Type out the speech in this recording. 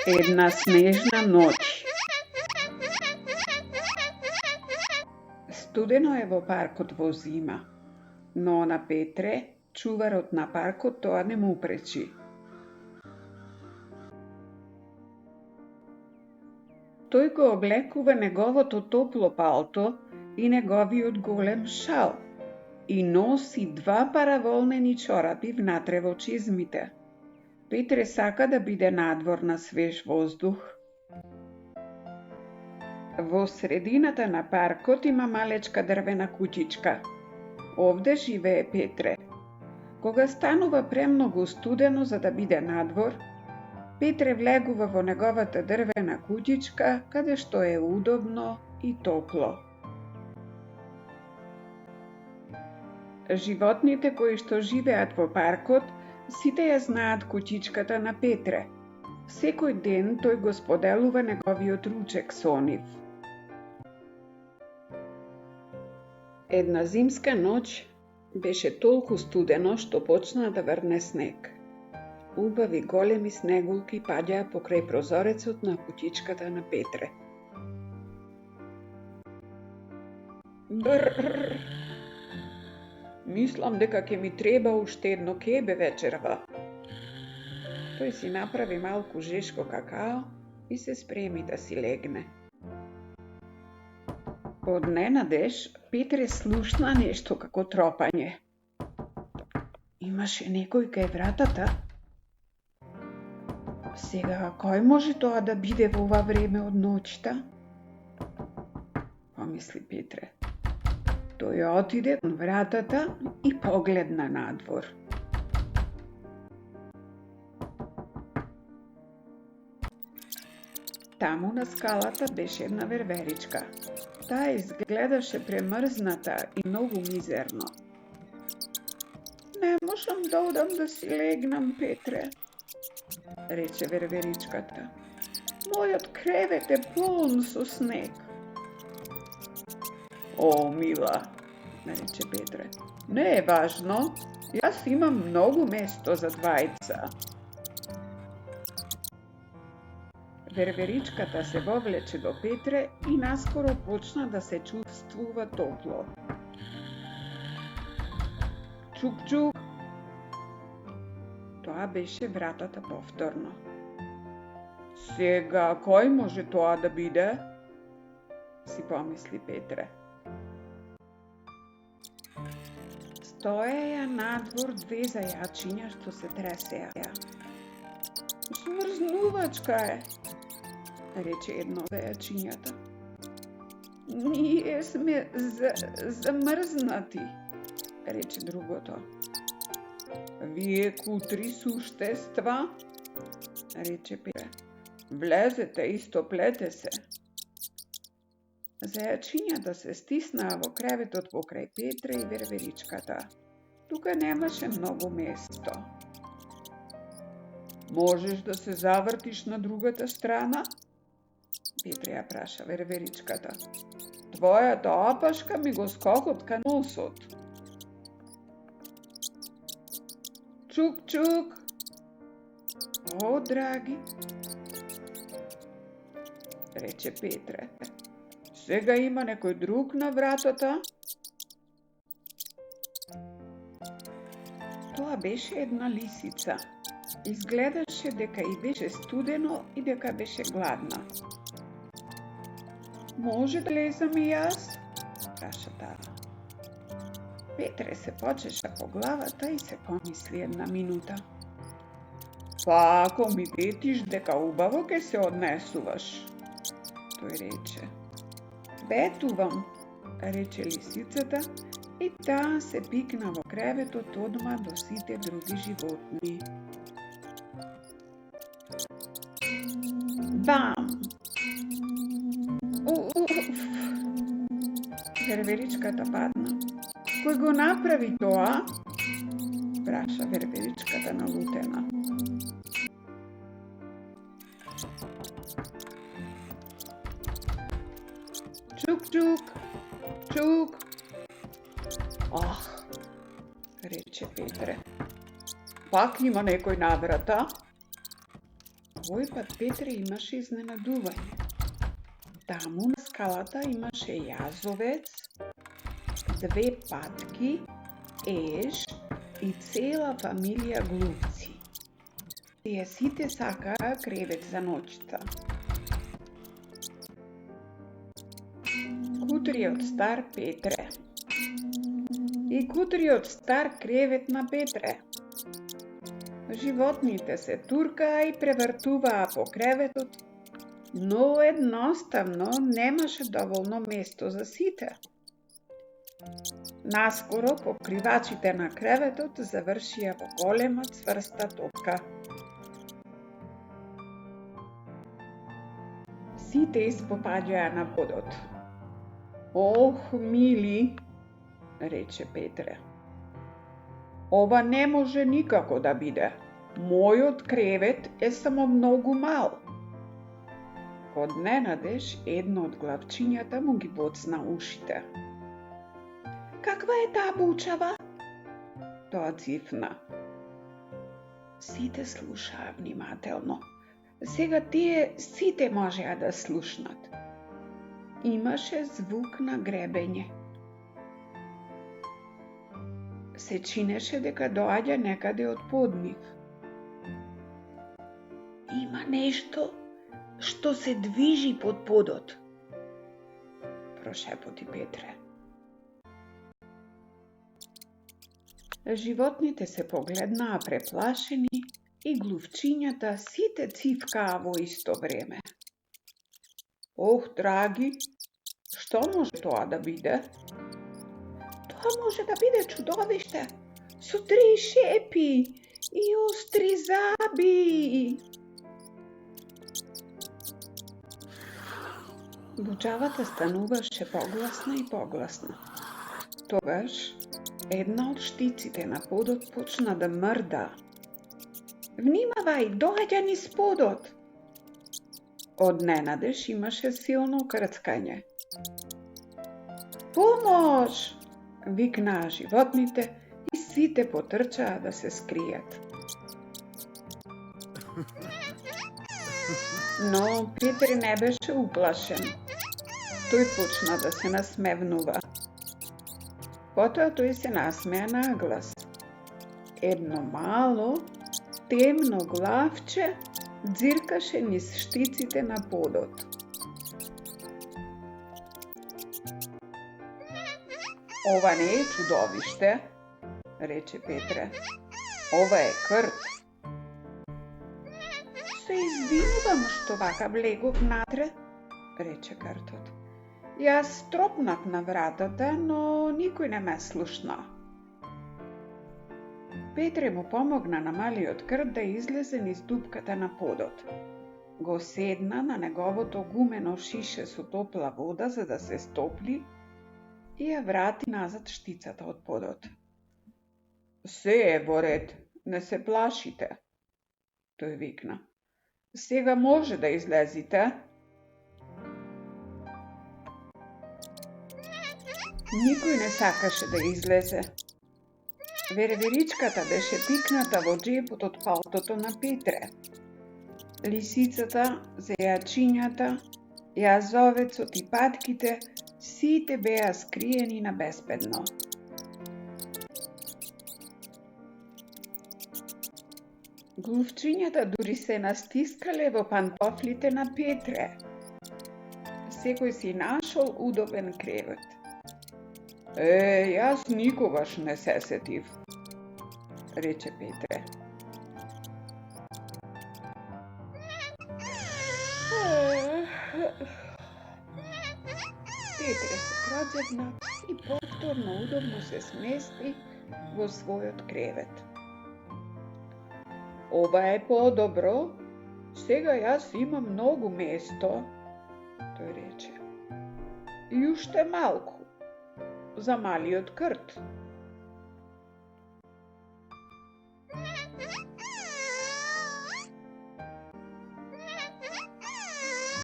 Една снежна ноќ. Студено е во паркот во зима, но на Петре, чуварот на паркот, тоа не му пречи. Тој го облекува неговото топло палто и неговиот голем шал и носи 2 пара волнени чорапи внатре во чизмите. Петре сака да биде надвор на свеж воздух. Во средината на паркот има малечка дрвена куќичка. Овде живее Петре. Кога станува премногу студено за да биде надвор, Петре влегува во неговата дрвена куќичка, каде што е удобно и топло. Животните кои што живеат во паркот, сите ја знаат куќичката на Петре. Секој ден тој го споделува неговиот ручек со нив. Една зимска ноќ беше толку студено што почна да врне снег. Убави големи снегулки паѓаа покрај прозорецот на куќичката на Петре. Бррр! Мислам дека ќе ми треба уште едно кебе вечерва. Тој си направи малку жешко какао и се спреми да си легне. Од ненадеж Петре слушна нешто како тропање. Имаше некој кај вратата. Сега, кој може тоа да биде во ова време од ноќта? Помисли Петре. Тој отиде кон вратата и погледна надвор. Таму на скалата беше една верверичка. Таа изгледаше премрзната и многу мизерно. Не можам да одам да си легнам, Петре, рече верверичката. Мојот кревет е полн со снег. О, мила, рече Петре, не е важно, јас имам многу место за двајца. Верверичката се вовлече до Петре и наскоро почна да се чувствува топло. Чук-чук! Тоа беше вратата повторно. Сега, кој може тоа да биде? Си помисли Петре. Стоеја надвор 2 зајачиња што се тресеа. Смрзнувачка е, рече едно од зајачињата. Ние сме замрзнати, рече другото. Вие кутри суштества, рече Петре. Влезете и стоплете се. Зајачињата се стиснаа во креветот покрај Петре и верверичката. Тука немаше многу место. Можеш да се завртиш на другата страна? Петре ја праша верверичката. Твојата опашка ми го скокотка носот. Чук-чук! О, драги, рече Петре. Сега има некој друг на вратата? Тоа беше една лисица. Изгледаше дека и беше студено и дека беше гладна. Може да лезам и јас? Праша таа. Петре се почеша по главата и се помисли една минута. Па ако ми ветиш дека убаво ке се однесуваш, тој рече. Бетувам, рече лисицата и таа се пикна во креветот одма до сите други животни. Бам! Верверичката падна. Кој го направи тоа? Праша верверичката налутена. Чук-чук, чук. Ах, рече Петре. Пак има некој на врата? Овој пат Петре имаше изненадување. Таму на скалата имаше јазовец, 2 патки, еж и цела фамилија глувци. Тие сите сакаа кревет за ноќта. Кутриот стар Петре. И кутриот стар кревет на Петре. Животните се туркаа и превртуваа по креветот, но едноставно немаше доволно место за сите. Наскоро покривачите на креветот завршија во голема цврста топка. Сите испопаѓаа на подот. Ох, мили, рече Петре. Ова не може никако да биде. Мојот кревет е само многу мал. Одненадеж едно од главчињата му ги боцна ушите. Каква е таа бучава? Тоа цифна. Сите слушаа внимателно. Сега тие сите можеа да слушнат. Имаше звук на гребење. Се чинеше дека доаѓа некаде од поднив. Има нешто што се движи под подот, прошепоти Петре. Животните се погледнаа преплашени и глувчињата сите цивкаа во исто време. Ох, драги, што може тоа да биде? Тоа може да биде чудовиште со 3 шепи и остри заби. Бучавата стануваше погласна и погласна. Тогаш една од штиците на подот почна да мрда. Внимавај, доаѓа низ подот! Одненадеж имаше силно крцкање. Помош! Викнаа животните и сите потрчаа да се скријат. Но Петре не беше уплашен. Тој почна да се насмевнува. Потоа тој се насмеа наглас. Едно мало, темно главче дзиркаше низ штиците на подот. Ова не е чудовиште, рече Петре. Ова е крт. Се извинувам што вака влегов натре, рече кртот. Јас стропнав на вратата, но никој не ме слушна. Петре му помогна на малиот крт да излезе низ дупката на подот. Го седна на неговото гумено шише со топла вода за да се стопли и ја врати назад штицата од подот. Се е во ред, не се плашите, тој викна. Сега може да излезите. Никој не сакаше да излезе. Верверичката беше тикната во джепот од палтото на Петре. Лисицата, зејачињата, јазовецот и патките сите беа скриени на безбедно. Глувчињата дури се настискале во пантофлите на Петре. Секој си нашол удобен кревет. Јас никогаш не се сетив, рече Петре. Петре се проđегна и повторно удобно се смести во својот кревет. Ова е подобро, сега јас имам многу место, тој рече. И уште малку, за малиот крт.